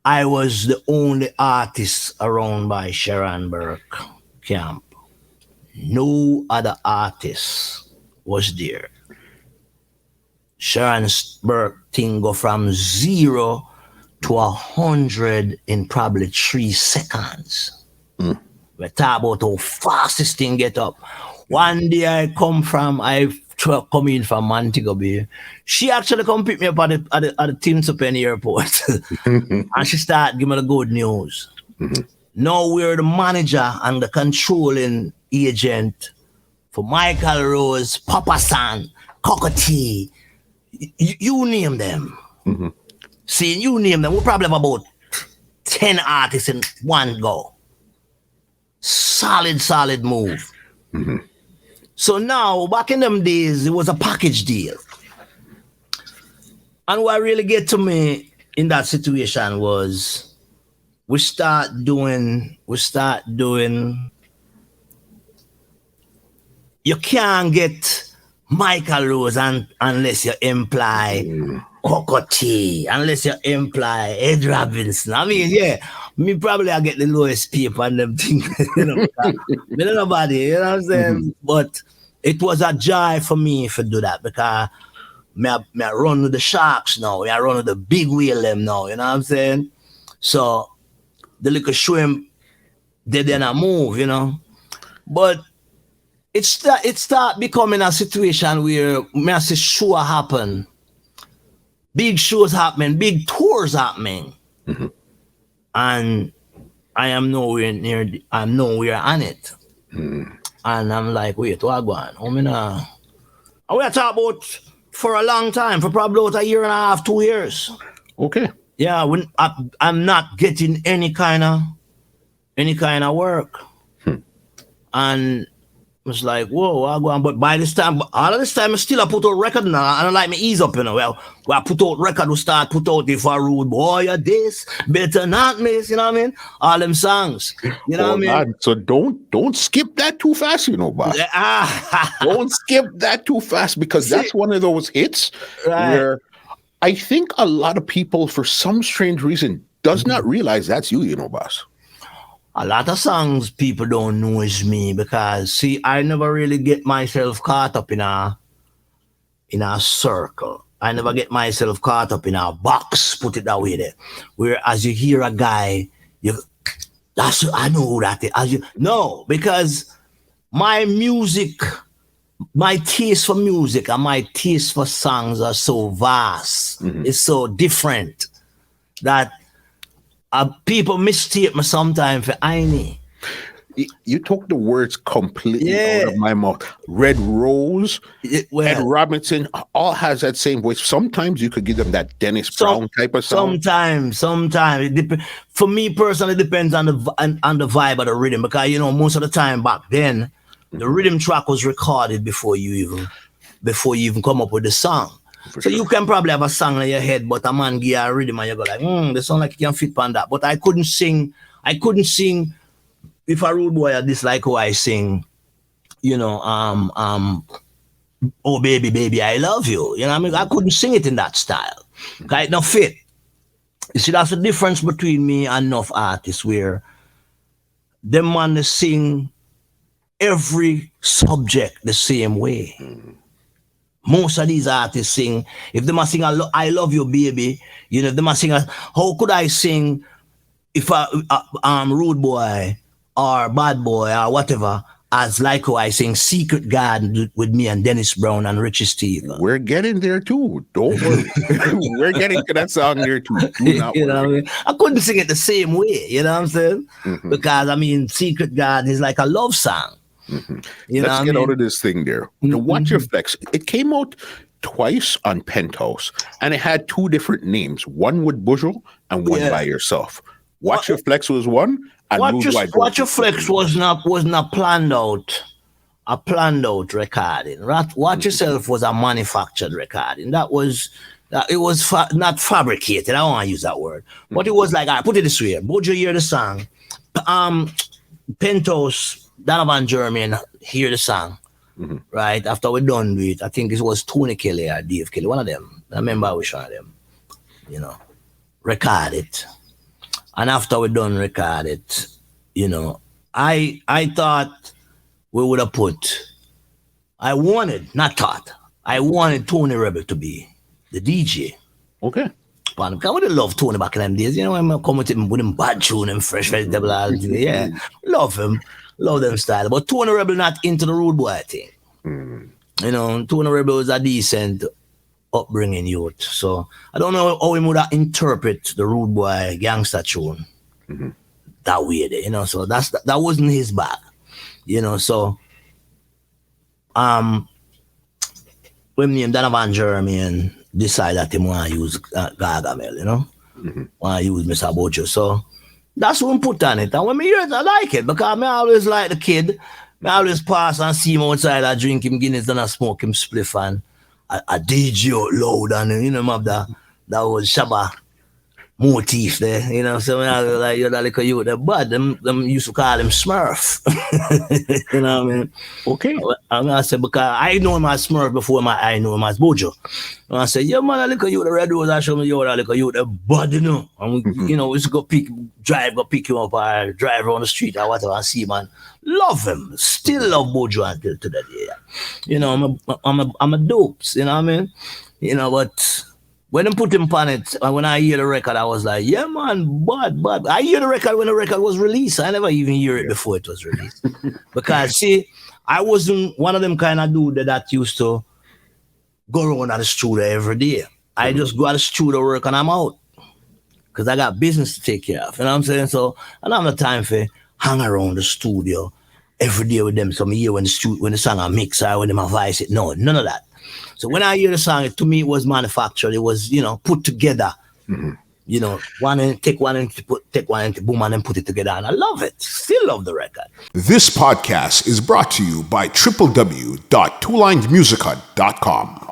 I was the only artist around by Sharon Burke camp. No other artist was there. Sharon Burke thing go from 0 to 100 in probably 3 seconds. We talk about how fast this thing get up. One day I come in from Montego Bay. She actually come pick me up at the Tinsupen airport. And she start giving me the good news. Now we're the manager and the controlling agent for Michael Rose, Papa San, Cockatee. You name them. See, you name them. We probably have about 10 artists in one go. Solid move. So now, back in them days, it was a package deal. And what really get to me in that situation was we start doing, you can't get Michael Rose unless you imply Cockatee, unless you imply Ed Robinson. I mean, yeah, me probably I get the lowest paper and them things, you know. Me don't nobody, you know what I'm saying? But it was a joy for me to do that because me I run with the sharks now, I run with the big whale them now, you know what I'm saying? So the little shrimp, they then I move, you know. But it start becoming a situation where me I see show happen. Big shows happening, big tours happening. And I am nowhere on it. And I'm like, wait, what going on? And we are talking about for a long time, for probably about a year and a half, 2 years. Okay. Yeah, I'm not getting any kind of work. And I was like, whoa, I go on. But by this time, all of this time, I still put out record now. I don't like me ease up, you know. Well, I put out record, we start put out if I rude boy, you this, better not miss, you know what I mean? All them songs, you know what I mean? Man. So don't skip that too fast, you know, boss. Don't skip that too fast because that's one of those hits where I think a lot of people, for some strange reason, does not realize that's you know, boss. A lot of songs people don't know is me because, see, I never really get myself caught up in a circle. I never get myself caught up in a box, put it that way there. Whereas you hear a guy, I know who that is. No, because my music, my taste for music and my taste for songs are so vast. It's so different that people mistake me sometimes for Aini. You took the words completely out of my mouth. Red Rose, Ed Robinson, all has that same voice. Sometimes you could give them that Dennis Brown type of song. Sometimes. For me personally, it depends on the vibe of the rhythm. Because, you know, most of the time back then, the rhythm track was recorded before you even come up with the song. You can probably have a song in your head, but a man give you a rhythm and you go like, the song like you can fit on that. But I couldn't sing if a rude boy this like how I sing, you know, oh baby, I love you. You know what I mean? I couldn't sing it in that style. It don't fit. You see, that's the difference between me and enough artists where them man they sing every subject the same way. Most of these artists sing, if they must sing I love you, baby, you know, if they must sing how could I sing if I'm rude boy or bad boy or whatever, as like how I sing Secret Garden with me and Dennis Brown and Richie Steve. We're getting there too. Don't worry. We're getting to that song there too. Do not you know what I mean? I couldn't sing it the same way, you know what I'm saying? Because I mean Secret Garden is like a love song. Let's get out of this thing there. The Watch Your Flex. It came out twice on Penthouse, and it had two different names. One with Buju and one by yourself. Watch Your Flex was one, and Watch Your Flex was not planned out. A planned out recording. Watch Yourself was a manufactured recording. It was not fabricated. I don't want to use that word, but it was like I put it this way. Buju hear the song. Penthouse. Donovan Germain hear the song, right? After we're done with it, I think it was Tony Kelly or Dave Kelly, one of them. I remember which one of them, you know, record it. And after we done record it, you know, I thought we would have I wanted Tony Rebel to be the DJ. Okay. But I would have loved Tony back in them days. You know, when I come with him bad tune and fresh vegetable, yeah. Love him. Love them style. But Tony Rebel not into the rude boy thing. You know, Tony Rebel was a decent upbringing youth. So I don't know how he would have interpret the rude boy gangster tune that way. You know, so that wasn't his bag. You know, so when me and Donovan Germain decide that he want to use Gargamel, you know, want to use Mr. Buju. So that's what we put on it. And when me hear it, I like it because I always like the kid. I always pass and see him outside, I drink him Guinness and I smoke him spliff and I DJ out loud and, you know, have that was Shabba motif there, you know. So when I was like, you're that little youth, but them used to call him Smurf. You know what I mean? Okay. I said, because I know him as Smurf before I know him as Buju. And I said, yeah, man, I look at you, the red rose, I show me you, I look at you, the bud, you know. And we, you know, we just go pick you up or drive around the street or whatever and see, man. Love him. Still love Buju until today. You know, I'm a dopes, you know what I mean? You know, but when I put him on it, when I hear the record, I was like, yeah, man, but I hear the record when the record was released. I never even hear it before it was released. Because, see, I wasn't one of them kind of dude that used to go around at the studio every day. I just go at the studio work and I'm out. Because I got business to take care of. You know what I'm saying? So I don't have the time for hang around the studio every day with them. Some year when the song I mix or when them advise it. No, none of that. So when I hear the song, to me it was manufactured. It was, you know, put together. You know, take one into boom and then put it together. And I love it. Still love the record. This podcast is brought to you by www.twolinedmusica.com.